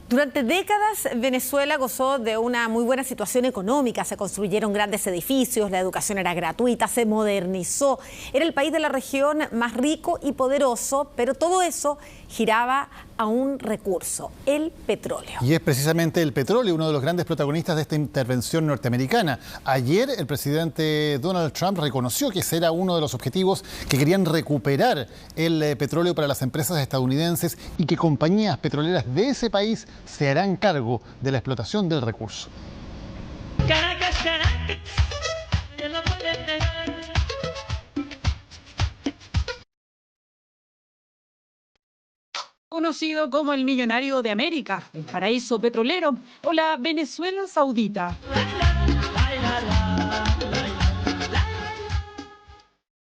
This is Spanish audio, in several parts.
Durante décadas, Venezuela gozó de una muy buena situación económica. Se construyeron grandes edificios, la educación era gratuita, se modernizó. Era el país de la región más rico y poderoso, pero todo eso giraba a un recurso, el petróleo. Y es precisamente el petróleo uno de los grandes protagonistas de esta intervención norteamericana. Ayer el presidente Donald Trump reconoció que ese era uno de los objetivos, que querían recuperar el petróleo para las empresas estadounidenses y que compañías petroleras de ese país se harán cargo de la explotación del recurso. Conocido como el millonario de América, el paraíso petrolero o la Venezuela Saudita.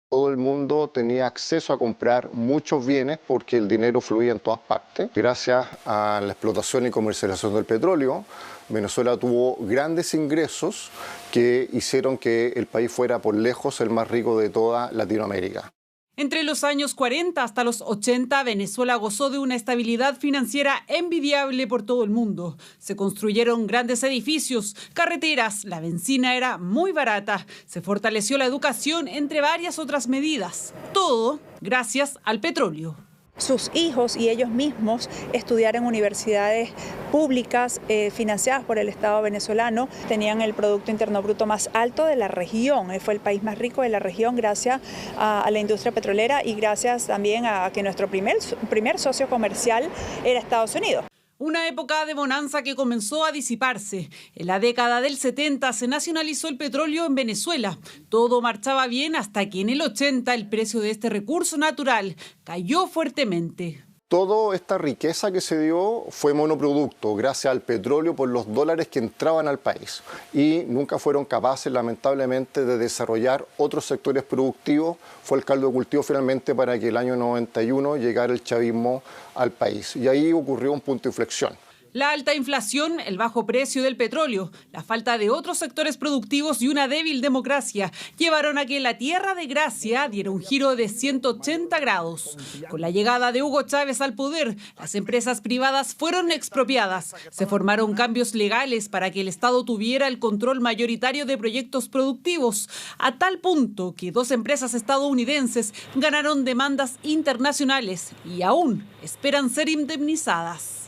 Todo el mundo tenía acceso a comprar muchos bienes porque el dinero fluía en todas partes. Gracias a la explotación y comercialización del petróleo, Venezuela tuvo grandes ingresos que hicieron que el país fuera por lejos el más rico de toda Latinoamérica. Entre los años 40 hasta los 80, Venezuela gozó de una estabilidad financiera envidiable por todo el mundo. Se construyeron grandes edificios, carreteras, la benzina era muy barata, se fortaleció la educación, entre varias otras medidas. Todo gracias al petróleo. Sus hijos y ellos mismos estudiaron en universidades públicas financiadas por el Estado venezolano, tenían el Producto Interno Bruto más alto de la región, fue el país más rico de la región gracias a la industria petrolera y gracias también a que nuestro primer socio comercial era Estados Unidos. Una época de bonanza que comenzó a disiparse. En la década del 70 se nacionalizó el petróleo en Venezuela. Todo marchaba bien hasta que en el 80 el precio de este recurso natural cayó fuertemente. Toda esta riqueza que se dio fue monoproducto, gracias al petróleo por los dólares que entraban al país. Y nunca fueron capaces, lamentablemente, de desarrollar otros sectores productivos. Fue el caldo de cultivo finalmente para que el año 91 llegara el chavismo al país. Y ahí ocurrió un punto de inflexión. La alta inflación, el bajo precio del petróleo, la falta de otros sectores productivos y una débil democracia llevaron a que la Tierra de Gracia diera un giro de 180 grados. Con la llegada de Hugo Chávez al poder, las empresas privadas fueron expropiadas. Se formaron cambios legales para que el Estado tuviera el control mayoritario de proyectos productivos, a tal punto que 2 empresas estadounidenses ganaron demandas internacionales y aún esperan ser indemnizadas.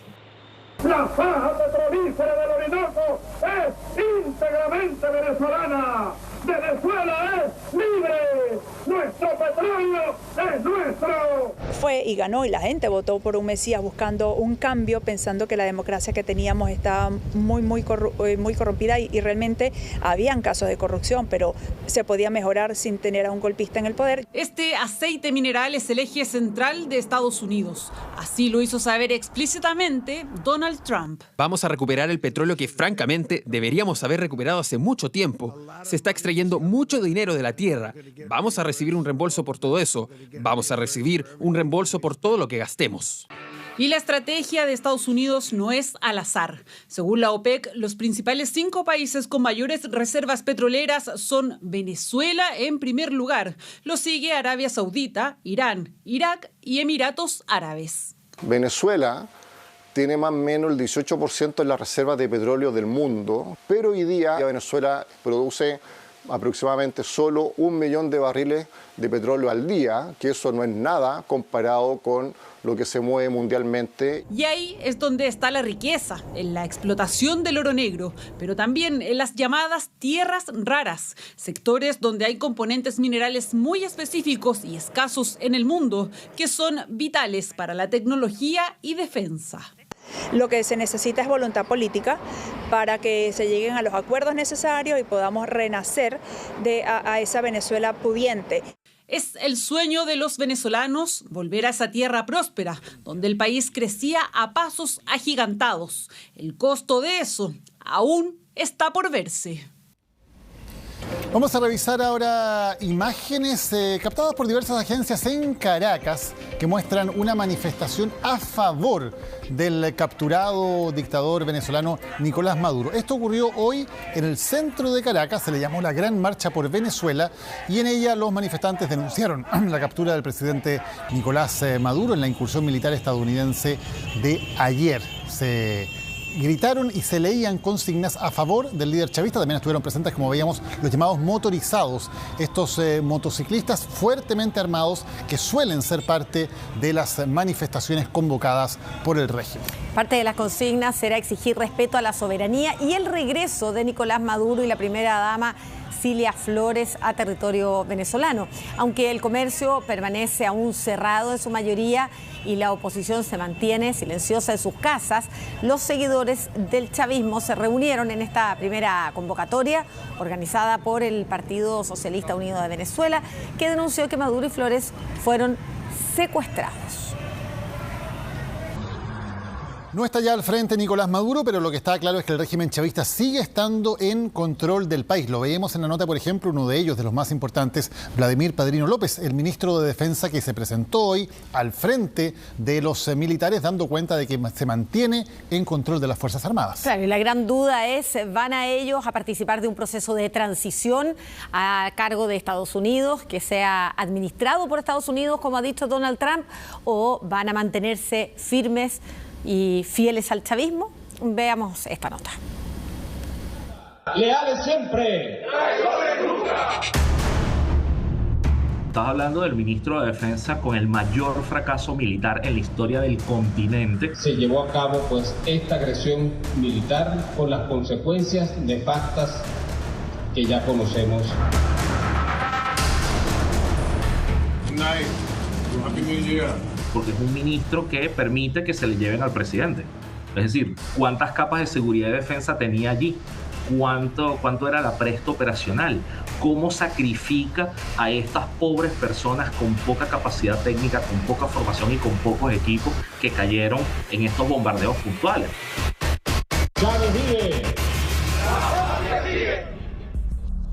La faja petrolífera del Orinoco es íntegramente venezolana. Venezuela es libre. Nuestro petróleo es nuestro. Fue y ganó y la gente votó por un Mesías buscando un cambio, pensando que la democracia que teníamos estaba muy corrompida y realmente habían casos de corrupción, pero se podía mejorar sin tener a un golpista en el poder. Este aceite mineral es el eje central de Estados Unidos. Así lo hizo saber explícitamente Donald Trump. Vamos a recuperar el petróleo que francamente deberíamos haber recuperado hace mucho tiempo. Se está extrayendo mucho dinero de la tierra. Vamos a recibir un reembolso por todo eso. Vamos a recibir un reembolso por todo lo que gastemos. Y la estrategia de Estados Unidos no es al azar. Según la OPEC, los principales 5 países con mayores reservas petroleras son Venezuela en primer lugar. Lo sigue Arabia Saudita, Irán, Irak y Emiratos Árabes. Venezuela tiene más o menos el 18% de las reservas de petróleo del mundo, pero hoy día Venezuela produce aproximadamente solo 1 millón de barriles de petróleo al día, que eso no es nada comparado con lo que se mueve mundialmente. Y ahí es donde está la riqueza, en la explotación del oro negro, pero también en las llamadas tierras raras, sectores donde hay componentes minerales muy específicos y escasos en el mundo, que son vitales para la tecnología y defensa. Lo que se necesita es voluntad política para que se lleguen a los acuerdos necesarios y podamos renacer a esa Venezuela pudiente. Es el sueño de los venezolanos volver a esa tierra próspera, donde el país crecía a pasos agigantados. El costo de eso aún está por verse. Vamos a revisar ahora imágenes captadas por diversas agencias en Caracas que muestran una manifestación a favor del capturado dictador venezolano Nicolás Maduro. Esto ocurrió hoy en el centro de Caracas, se le llamó la Gran Marcha por Venezuela y en ella los manifestantes denunciaron la captura del presidente Nicolás Maduro en la incursión militar estadounidense de ayer. Se gritaron y se leían consignas a favor del líder chavista. También estuvieron presentes, como veíamos, los llamados motorizados, estos motociclistas fuertemente armados que suelen ser parte de las manifestaciones convocadas por el régimen. Parte de las consignas será exigir respeto a la soberanía y el regreso de Nicolás Maduro y la primera dama Cilia Flores a territorio venezolano. Aunque el comercio permanece aún cerrado en su mayoría y la oposición se mantiene silenciosa en sus casas, los seguidores del chavismo se reunieron en esta primera convocatoria organizada por el Partido Socialista Unido de Venezuela, que denunció que Maduro y Flores fueron secuestrados. No está ya al frente Nicolás Maduro, pero lo que está claro es que el régimen chavista sigue estando en control del país. Lo veíamos en la nota, por ejemplo, uno de ellos, de los más importantes, Vladimir Padrino López, el ministro de Defensa que se presentó hoy al frente de los militares, dando cuenta de que se mantiene en control de las Fuerzas Armadas. Claro, y la gran duda es, ¿van a ellos a participar de un proceso de transición a cargo de Estados Unidos, que sea administrado por Estados Unidos, como ha dicho Donald Trump, o van a mantenerse firmes y fieles al chavismo? Veamos esta nota. Leales siempre. Estás hablando del ministro de Defensa con el mayor fracaso militar en la historia del continente. Se llevó a cabo pues esta agresión militar con las consecuencias nefastas que ya conocemos. Porque es un ministro que permite que se le lleven al presidente. Es decir, ¿cuántas capas de seguridad y defensa tenía allí? ¿Cuánto era la presta operacional? ¿Cómo sacrifica a estas pobres personas con poca capacidad técnica, con poca formación y con pocos equipos que cayeron en estos bombardeos puntuales? ¡Chávez vive!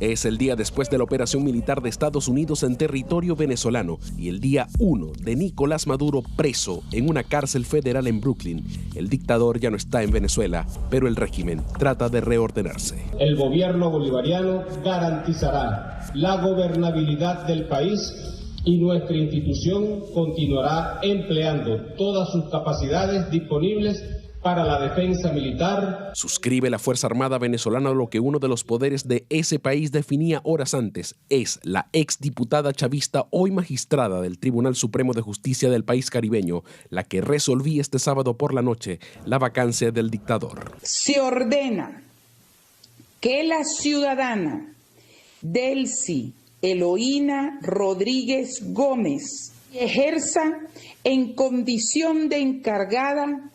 Es el día después de la operación militar de Estados Unidos en territorio venezolano y el día 1 de Nicolás Maduro preso en una cárcel federal en Brooklyn. El dictador ya no está en Venezuela, pero el régimen trata de reordenarse. El gobierno bolivariano garantizará la gobernabilidad del país y nuestra institución continuará empleando todas sus capacidades disponibles para la defensa militar. Suscribe la Fuerza Armada venezolana lo que uno de los poderes de ese país definía horas antes. Es la exdiputada chavista, hoy magistrada del Tribunal Supremo de Justicia del país caribeño, la que resolvía este sábado por la noche la vacancia del dictador. Se ordena que la ciudadana Delcy Eloína Rodríguez Gómez ejerza en condición de encargada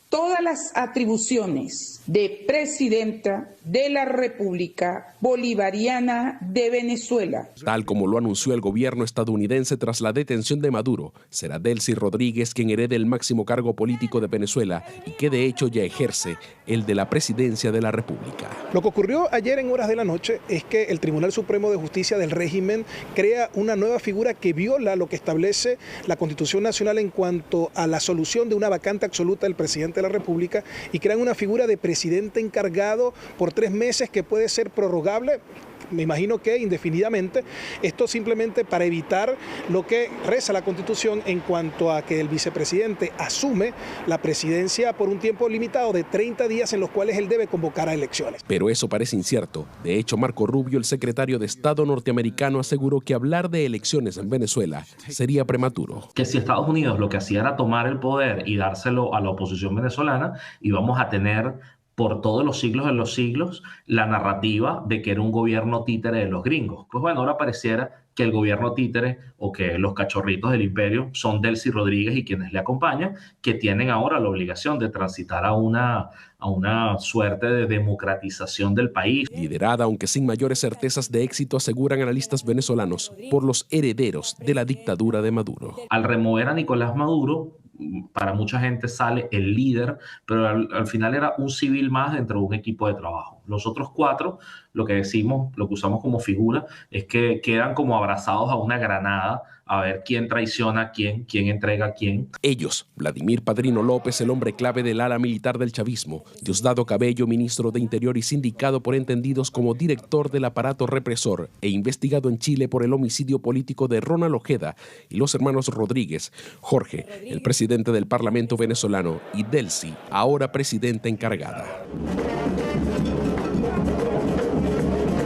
todas las atribuciones de presidenta de la República Bolivariana de Venezuela. Tal como lo anunció el gobierno estadounidense tras la detención de Maduro, será Delcy Rodríguez quien herede el máximo cargo político de Venezuela y que de hecho ya ejerce el de la presidencia de la República. Lo que ocurrió ayer en horas de la noche es que el Tribunal Supremo de Justicia del régimen crea una nueva figura que viola lo que establece la Constitución Nacional en cuanto a la solución de una vacante absoluta del presidente de la República y crean una figura de presidente encargado por 3 meses que puede ser prorrogable, me imagino que indefinidamente. Esto simplemente para evitar lo que reza la Constitución en cuanto a que el vicepresidente asume la presidencia por un tiempo limitado de 30 días en los cuales él debe convocar a elecciones. Pero eso parece incierto. De hecho, Marco Rubio, el secretario de Estado norteamericano, aseguró que hablar de elecciones en Venezuela sería prematuro. Que si Estados Unidos lo que hacía era tomar el poder y dárselo a la oposición venezolana, íbamos a tener por todos los siglos de los siglos la narrativa de que era un gobierno títere de los gringos. Pues bueno, ahora pareciera que el gobierno títere o que los cachorritos del imperio son Delcy Rodríguez y quienes le acompañan, que tienen ahora la obligación de transitar a una suerte de democratización del país. Liderada, aunque sin mayores certezas de éxito, aseguran analistas venezolanos, por los herederos de la dictadura de Maduro. Al remover a Nicolás Maduro, para mucha gente sale el líder, pero al final era un civil más dentro de un equipo de trabajo. Los otros 4, lo que decimos, lo que usamos como figura, es que quedan como abrazados a una granada a ver quién traiciona a quién entrega a quién. Ellos, Vladimir Padrino López, el hombre clave del ala militar del chavismo, Diosdado Cabello, ministro de Interior y sindicado por entendidos como director del aparato represor e investigado en Chile por el homicidio político de Ronald Ojeda, y los hermanos Rodríguez, Jorge, el presidente del Parlamento venezolano, y Delcy, ahora presidenta encargada.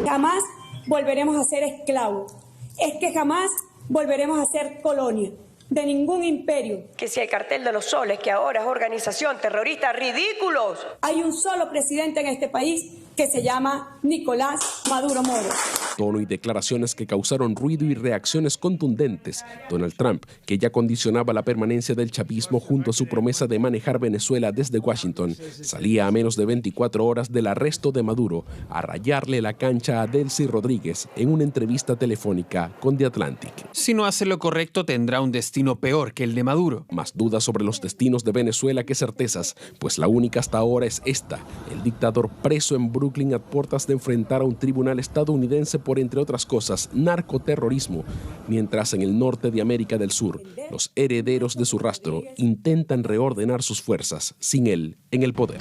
Jamás volveremos a ser esclavos. Es que jamás volveremos a ser colonia de ningún imperio. Que si el cartel de los soles, que ahora es organización terrorista, ridículos. Hay un solo presidente en este país que se llama Nicolás Maduro Moro. Tono y declaraciones que causaron ruido y reacciones contundentes. Donald Trump, que ya condicionaba la permanencia del chavismo junto a su promesa de manejar Venezuela desde Washington, salía a menos de 24 horas del arresto de Maduro a rayarle la cancha a Delcy Rodríguez en una entrevista telefónica con The Atlantic. Si no hace lo correcto, tendrá un destino peor que el de Maduro. Más dudas sobre los destinos de Venezuela que certezas, pues la única hasta ahora es esta: el dictador preso en Brooklyn a puertas de enfrentar a un tribunal estadounidense por, entre otras cosas, narcoterrorismo, mientras en el norte de América del Sur, los herederos de su rastro intentan reordenar sus fuerzas sin él en el poder.